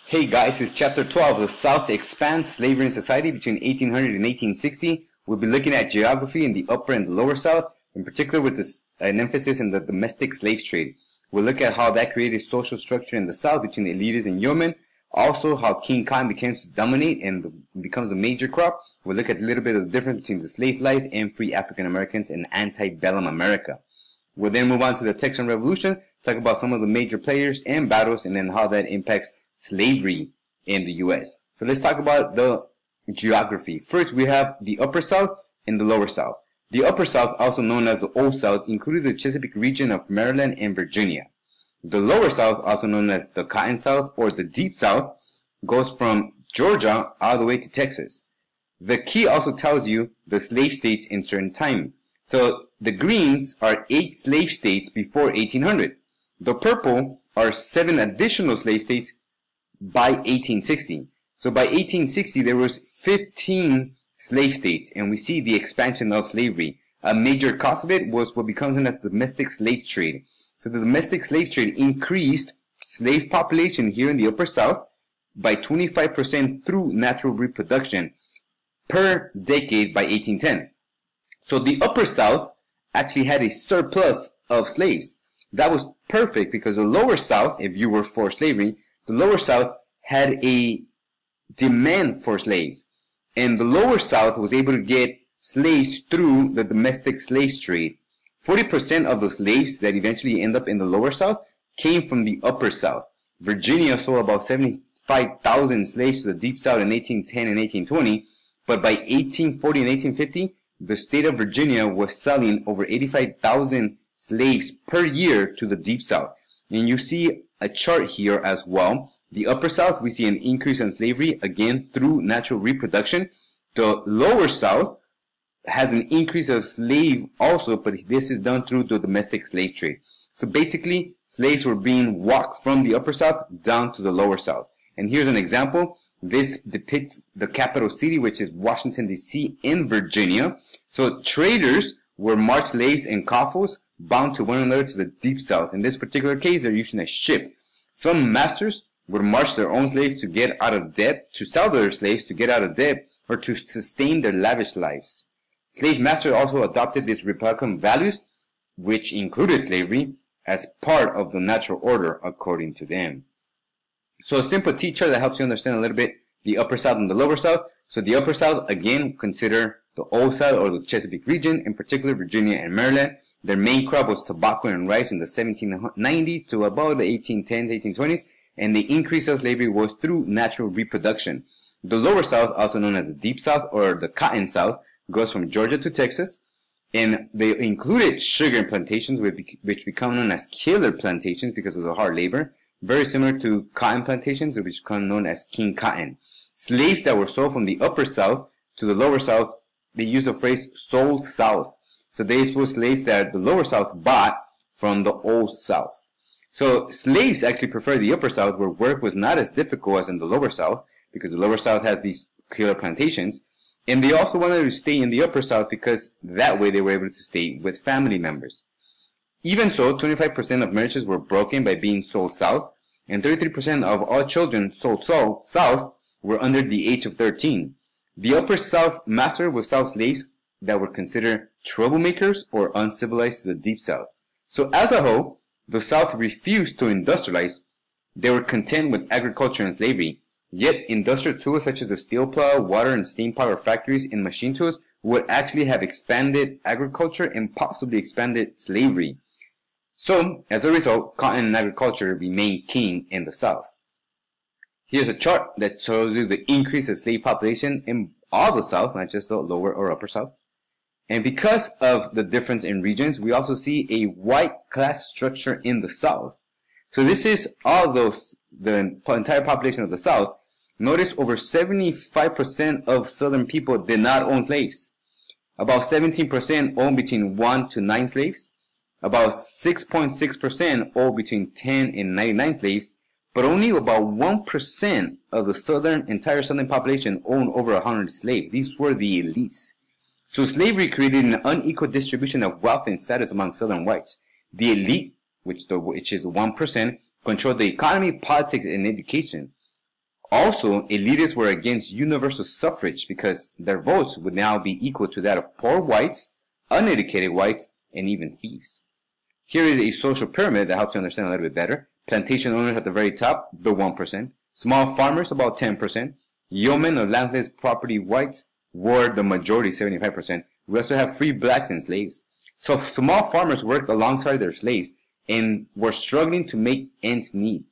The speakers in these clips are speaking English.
Hey guys, it's chapter 12, The South Expands Slavery and Society between 1800 and 1860. We'll be looking at geography in the upper and the lower South, in particular with an emphasis in the domestic slave trade. We'll look at how that created social structure in the South between the elitists and yeomen. Also, how King Cotton becomes to dominate and becomes a major crop. We'll look at a little bit of the difference between the slave life and free African Americans in antebellum America. We'll then move on to the Texan Revolution, talk about some of the major players and battles, and then how that impacts slavery in the U.S. So let's talk about the geography. First, we have the Upper South and the Lower South. The Upper South, also known as the Old South, included the Chesapeake region of Maryland and Virginia. The Lower South, also known as the Cotton South or the Deep South, goes from Georgia all the way to Texas. The key also tells you the slave states in certain time. So the greens are 8 slave states before 1800. The purple are 7 additional slave states by 1860. So by 1860 there was 15 slave states, and we see the expansion of slavery. A major cause of it was what becomes known as the domestic slave trade. So the domestic slave trade increased slave population here in the Upper South by 25% through natural reproduction per decade by 1810. So the Upper South actually had a surplus of slaves. That was perfect because the Lower South, if you were for slavery, the Lower South had a demand for slaves. And the Lower South was able to get slaves through the domestic slave trade. 40% of the slaves that eventually end up in the Lower South came from the Upper South. Virginia sold about 75,000 slaves to the Deep South in 1810 and 1820. But by 1840 and 1850, the state of Virginia was selling over 85,000 slaves per year to the Deep South. And you see a chart here as well. The Upper South, we see an increase in slavery, again, through natural reproduction. The Lower South has an increase of slave also, but this is done through the domestic slave trade. So basically, slaves were being walked from the Upper South down to the Lower South. And here's an example. This depicts the capital city, which is Washington, D.C. in Virginia. So traders were marched slaves and coffles bound to one another to the Deep South. In this particular case, they're using a ship. Some masters would march their own slaves to get out of debt, to sell their slaves to get out of debt, or to sustain their lavish lives. Slave masters also adopted these republican values, which included slavery, as part of the natural order according to them. So a simple T-chart that helps you understand a little bit the Upper South and the Lower South. So the Upper South, again, consider the Old South or the Chesapeake region, in particular Virginia and Maryland. Their main crop was tobacco and rice in the 1790s to about the 1810s, 1820s, and the increase of slavery was through natural reproduction. The Lower South, also known as the Deep South or the Cotton South, goes from Georgia to Texas, and they included sugar plantations, which become known as killer plantations because of the hard labor, very similar to cotton plantations, which become known as King Cotton. Slaves that were sold from the Upper South to the Lower South, they used the phrase sold south. So these were slaves that the Lower South bought from the Old South. So slaves actually preferred the Upper South, where work was not as difficult as in the Lower South, because the Lower South had these killer plantations. And they also wanted to stay in the Upper South because that way they were able to stay with family members. Even so, 25% of marriages were broken by being sold south, and 33% of all children sold south were under the age of 13. The Upper South master would sell slaves that were considered troublemakers or uncivilized to the Deep South. So as a whole, the South refused to industrialize. They were content with agriculture and slavery. Yet industrial tools such as the steel plow, water and steam power factories, and machine tools would actually have expanded agriculture and possibly expanded slavery. So, as a result, cotton and agriculture remained king in the South. Here's a chart that shows you the increase of slave population in all the South, not just the Lower or Upper South. And because of the difference in regions, we also see a white class structure in the South. So this is all those, the entire population of the South. Notice over 75% of Southern people did not own slaves. About 17% owned between 1 to 9 slaves. About 6.6% owned between 10 and 99 slaves. But only about 1% of the entire Southern population owned over 100 slaves. These were the elites. So slavery created an unequal distribution of wealth and status among Southern whites. The elite, which is 1%, controlled the economy, politics, and education. Also, elitists were against universal suffrage because their votes would now be equal to that of poor whites, uneducated whites, and even thieves. Here is a social pyramid that helps you understand a little bit better. Plantation owners at the very top, the 1%. Small farmers, about 10%. Yeomen or landless property whites were the majority, 75%. We also have free blacks and slaves. So small farmers worked alongside their slaves and were struggling to make ends meet.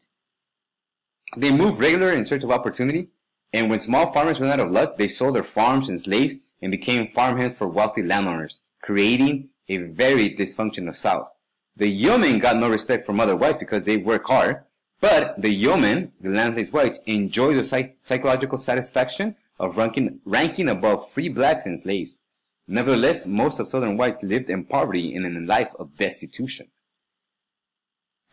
They moved regularly in search of opportunity, and when small farmers ran out of luck, they sold their farms and slaves and became farmhands for wealthy landowners, creating a very dysfunctional South. The yeomen got no respect from other whites because they work hard, but the yeomen, the landless whites, enjoy the psychological satisfaction of ranking above free blacks and slaves. Nevertheless, most of southern whites lived in poverty and in a life of destitution.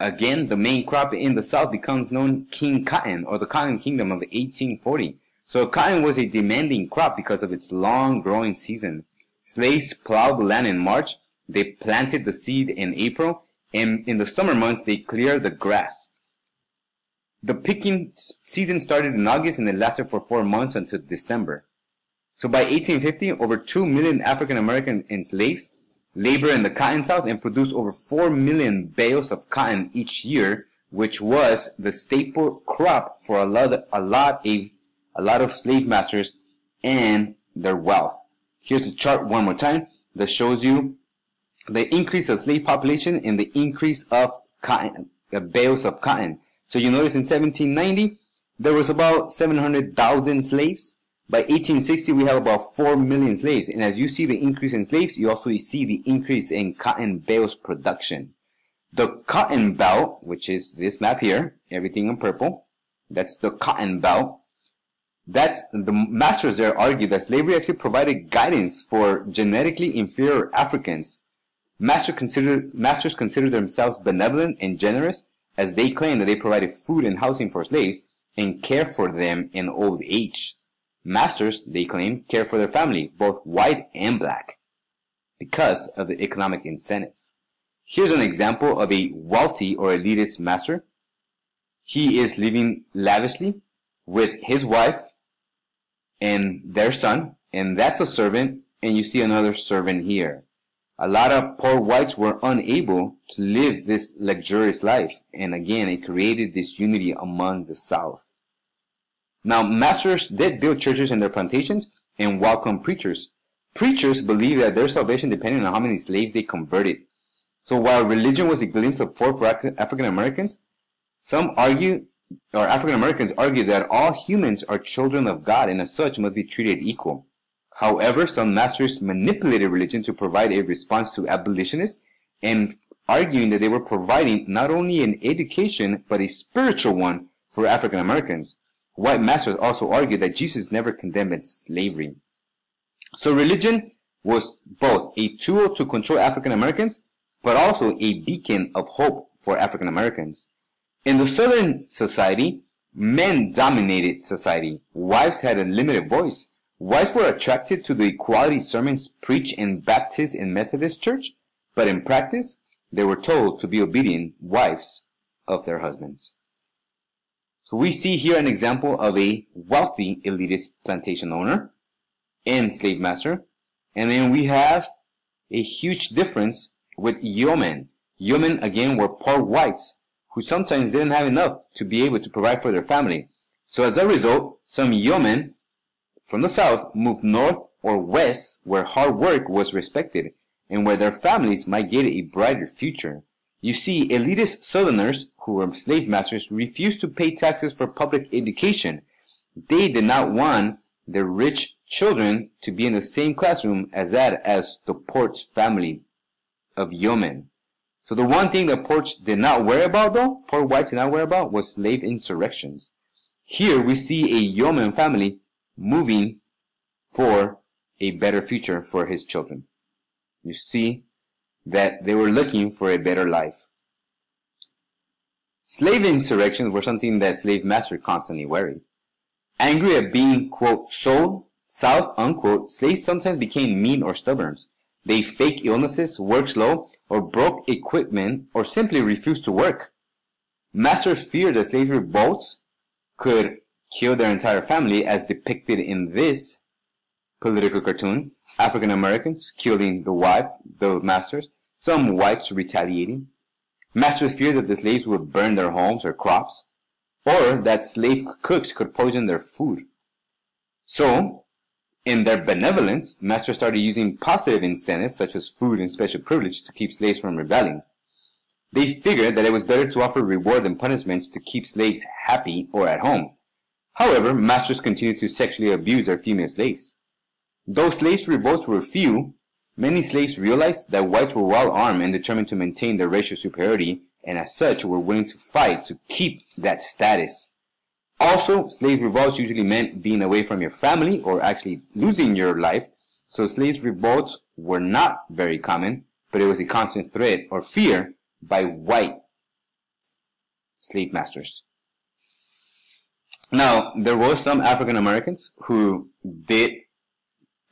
Again, the main crop in the South becomes known King Cotton, or the Cotton Kingdom of 1840. So cotton was a demanding crop because of its long growing season. Slaves plowed the land in March, they planted the seed in April, and in the summer months they cleared the grass. The picking season started in August and it lasted for 4 months until December. So by 1850, over 2 million African American slaves labor in the cotton South and produce over 4 million bales of cotton each year, which was the staple crop for a lot of slave masters and their wealth. Here's a chart one more time that shows you the increase of slave population and the increase of cotton, bales of cotton. So you notice in 1790 there was about 700,000 slaves. By 1860, we have about 4 million slaves. And as you see the increase in slaves, you also see the increase in cotton bales production. The cotton belt, which is this map here, everything in purple, that's the cotton belt. That's the masters there argue that slavery actually provided guidance for genetically inferior Africans. Masters consider themselves benevolent and generous, as they claim that they provided food and housing for slaves and care for them in old age. Masters, they claim, care for their family, both white and black, because of the economic incentive. Here's an example of a wealthy or elitist master. He is living lavishly with his wife and their son, and that's a servant, and you see another servant here. A lot of poor whites were unable to live this luxurious life, and again, it created disunity among the South. Now, masters did build churches in their plantations and welcome preachers. Preachers believed that their salvation depended on how many slaves they converted. So while religion was a glimpse of hope for African Americans, African Americans argue that all humans are children of God and as such must be treated equal. However, some masters manipulated religion to provide a response to abolitionists, and arguing that they were providing not only an education but a spiritual one for African Americans. White masters also argued that Jesus never condemned slavery. So religion was both a tool to control African Americans, but also a beacon of hope for African Americans. In the Southern society, men dominated society. Wives had a limited voice. Wives were attracted to the equality sermons preached in Baptist and Methodist church, but in practice, they were told to be obedient wives of their husbands. So we see here an example of a wealthy elitist plantation owner and slave master. And then we have a huge difference with yeomen. Yeomen, again, were poor whites who sometimes didn't have enough to be able to provide for their family. So as a result, some yeomen from the South moved north or west where hard work was respected and where their families might get a brighter future. You see, elitist Southerners who were slave masters refused to pay taxes for public education. They did not want their rich children to be in the same classroom as the Porch family of yeomen. So the one thing the Porch did not worry about, though, poor whites did not worry about, was slave insurrections. Here we see a yeoman family moving for a better future for his children. You see that they were looking for a better life. Slave insurrections were something that slave masters constantly worried. Angry at being, quote, sold south, unquote, slaves sometimes became mean or stubborn. They faked illnesses, worked slow, or broke equipment, or simply refused to work. Masters feared that slave revolts could kill their entire family, as depicted in this political cartoon. African Americans killing the wife, the masters, some whites retaliating. Masters feared that the slaves would burn their homes or crops, or that slave cooks could poison their food. So, in their benevolence, masters started using positive incentives such as food and special privilege to keep slaves from rebelling. They figured that it was better to offer reward than punishments to keep slaves happy or at home. However, masters continued to sexually abuse their female slaves. Though slaves' revolts were few, many slaves realized that whites were well armed and determined to maintain their racial superiority, and as such were willing to fight to keep that status. Also, slaves' revolts usually meant being away from your family or actually losing your life, so slaves' revolts were not very common, but it was a constant threat or fear by white slave masters. Now, there were some African Americans who did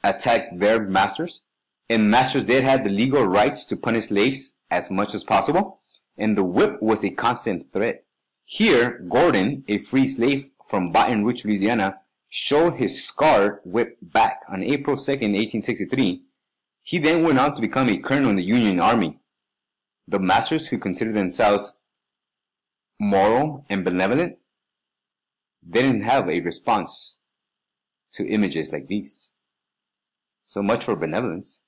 attack their masters, and masters did have the legal rights to punish slaves as much as possible, and the whip was a constant threat. Here, Gordon, a free slave from Baton Rouge, Louisiana, showed his scarred whip back on April 2nd, 1863. He then went on to become a colonel in the Union Army. The masters, who considered themselves moral and benevolent, didn't have a response to images like these. So much for benevolence.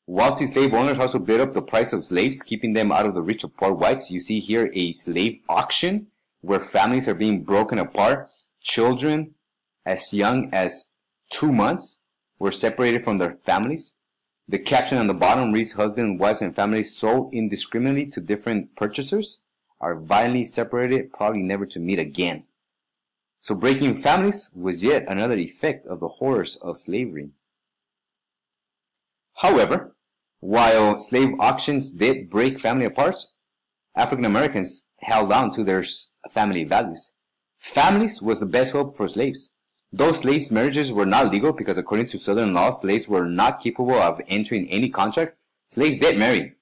Wealthy slave owners also bid up the price of slaves, keeping them out of the reach of poor whites. You see here a slave auction where families are being broken apart. Children as young as 2 months were separated from their families. The caption on the bottom reads, "Husbands, wives, and families sold indiscriminately to different purchasers are violently separated, probably never to meet again." So breaking families was yet another effect of the horrors of slavery. However, while slave auctions did break family apart, African Americans held on to their family values. Families was the best hope for slaves. Though slaves' marriages were not legal because according to Southern law, slaves were not capable of entering any contract, slaves did marry,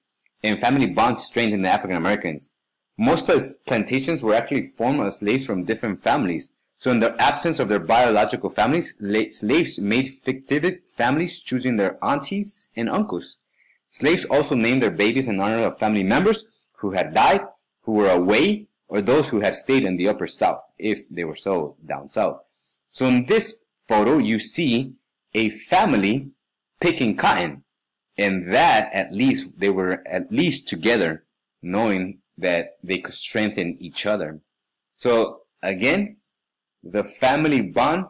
and family bonds strengthened the African Americans. Most plantations were actually formed of slaves from different families. So in the absence of their biological families, slaves made fictitious families, choosing their aunties and uncles. Slaves also named their babies in honor of family members who had died, who were away, or those who had stayed in the upper south, if they were so down south. So in this photo, you see a family picking cotton, and that at least they were at least together, knowing that they could strengthen each other. So again, the family bond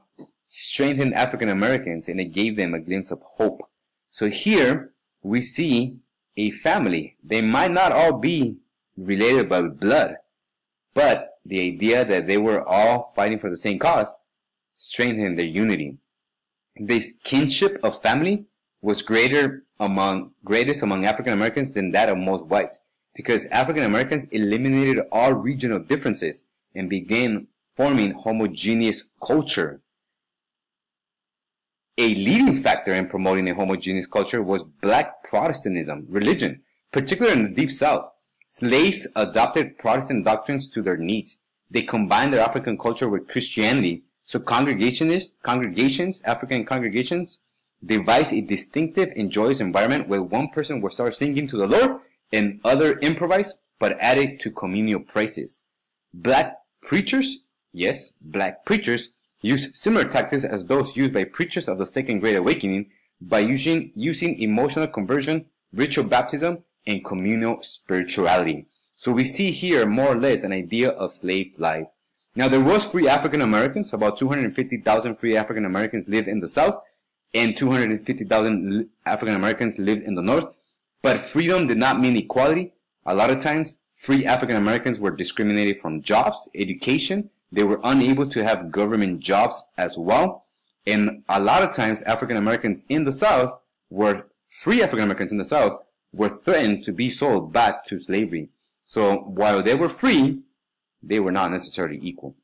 strengthened African Americans, and it gave them a glimpse of hope. So here we see a family. They might not all be related by blood, but the idea that they were all fighting for the same cause strengthened their unity. This kinship of family was greatest among African Americans than that of most whites, because African Americans eliminated all regional differences and began forming homogeneous culture. A leading factor in promoting a homogeneous culture was black Protestantism, religion, particularly in the Deep South. Slaves adopted Protestant doctrines to their needs. They combined their African culture with Christianity, so African congregations, devised a distinctive and joyous environment where one person would start singing to the Lord and other improvise, but added to communal praises. Black preachers used similar tactics as those used by preachers of the Second Great Awakening by using emotional conversion, ritual baptism, and communal spirituality. So we see here more or less an idea of slave life. Now there was free African Americans. About 250,000 free African Americans lived in the South, and 250,000 African Americans lived in the North. But freedom did not mean equality. A lot of times, free African Americans were discriminated from jobs, education. They were unable to have government jobs as well. And a lot of times, free African Americans in the South were threatened to be sold back to slavery. So while they were free, they were not necessarily equal.